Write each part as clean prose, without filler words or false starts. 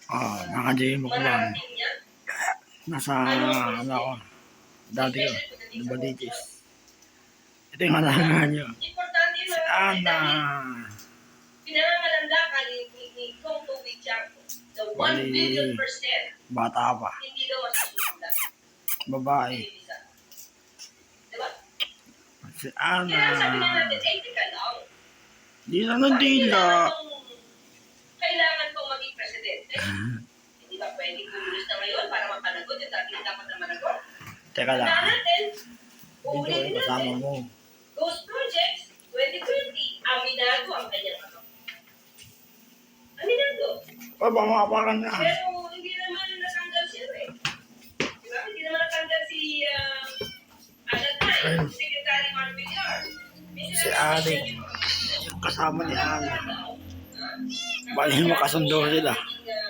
Mga J mo ko lang. Nasa, ano ako, dati ko, Nabalitis. Ito yung alangan nyo. Si Ana. Pinangangalandakan ni Kong Tubig Tiago. The 1 billion %. Bata pa. Hindi daw masusunod. Babae. Diba? Si Ana. Kaya sabi na natin, teka lang. Di na nandila. Kailangan pong maging presidente. Hindi ba pwedeng kumilos na ngayon para mapanagot yung dating dapat na managot? Teka lang. Tandaan natin. Dito Uulitin ko kasama natin. mo. Ghost Projects 2020. Aminado ang kanyang ano. Aminado. Mapakan na. Pero hindi naman natanggal siya eh. Diba? Hindi naman natanggal si Alatay, Secretary Mark Villar. Si Ali. Yung kasama ni Ali. Bali makasundo sila.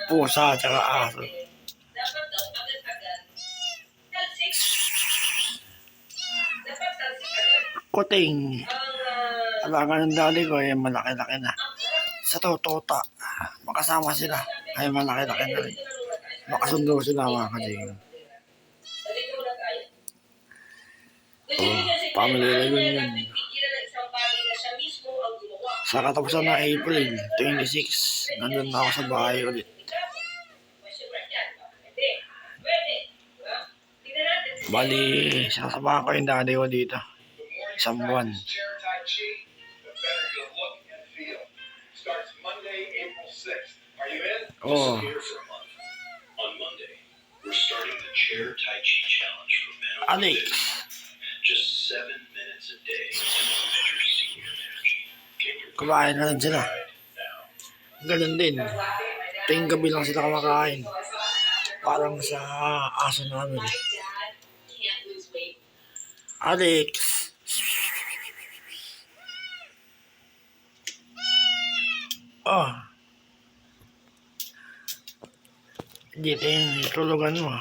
Pusa at saka aso. Dapat daw agad-agad. Talsik. Dapat talsik agad. Kuting. Ang Alangan ng dali ko ay malaki-laki na. Sa totota. Makasama sila. Ay malaki-laki na rin. Makasundo sila mga kajing. Family reunion. Sa katapusan ng April 26, nandun na ako sa bahay ulit. Bali, sasamahan ko yung daddy ko dito. Isang buwan. Oh. Alex. Just 7 minutes a day to measure senior energy. Kumain na rin sila. Ganun din. Tuwing gabi lang sila kumakain. Parang sa aso namin. Alex. Oh. Dito yung tulugan mo.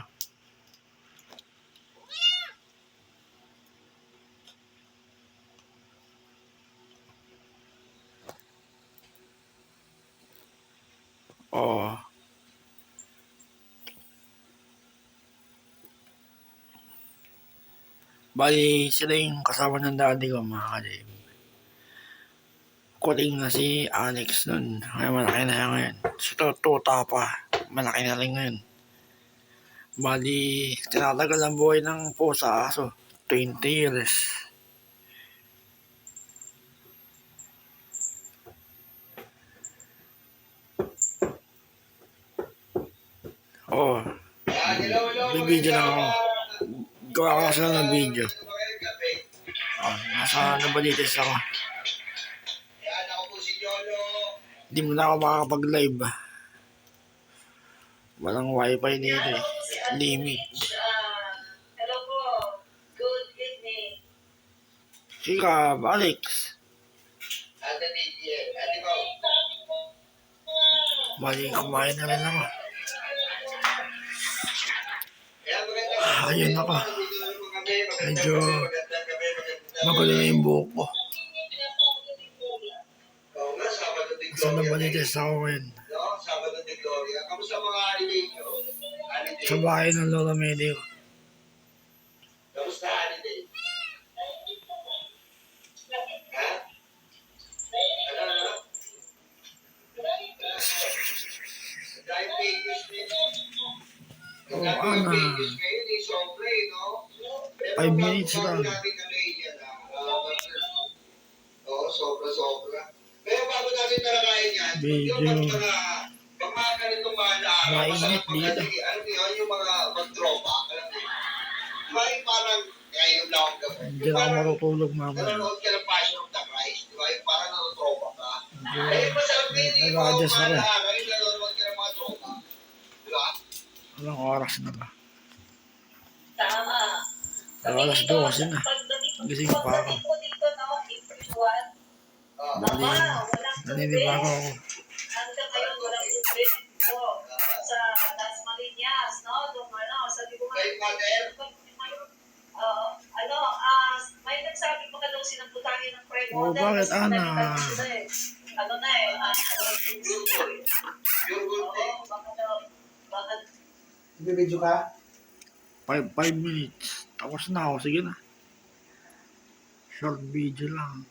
Oh. Bali, sila yung kasama ng daddy ko, mga kalib. Kuting na si Alex nun. Ay, malaki na yan ngayon. Si Tuta pa. Malaki na rin ngayon. Bali, tinatagal ang buhay ng pusa aso. 20 years. Oh. Bibidyo na ako. Gawa ko na sila ng video. Oh, nasa Nabalitis ako. Hindi mo na ako makakapag-live. Walang wifi dito eh. Limit. Hello po. Good evening. Sika, Alex. Bali, kumain na rin ako. Ayun ako. Medyo magulo na yung buhok ko. Sa Nabalitis ako ngayon. Sa bahay ng Lola Medio. Kamusta holiday? Ha? Ano? Dahil pages nito. Oh, Ana. 5 minutes lang. Oo, sobra-sobra. Pero bago natin talakayin yan, Video. pag mga ganitong mga araw, Mainit dito. Ano yun, yung mga mag-tropa, alam mo yun? Diba yung parang, kaya yung lang ang gawin. Hindi na ako matutulog mamaya. Nanonood ka ng Passion of the Christ, di ba? Yung parang nanotropa ka. Medyo Eh, masarap din yung mga nag-adjust ako. araw, yung nanonood ka ng mga tropa. Di ba? Walang oras na ba? Tama. Alas 12 na. Gising pa ako. Dito, no? April 1. Bali, naninibago ako. Hanggang ngayon, walang tubig po sa Las Marinas, no? Doon, ano, sabi ko nga, Right, Mother? may nagsabi pa ka daw sinamputangin ng prime Oh, model. bakit, Ana? Ano na eh, Yung good day. baka daw, Bibidyo ka? 5 minutes. Tapos na ako. Sige na. Short video lang.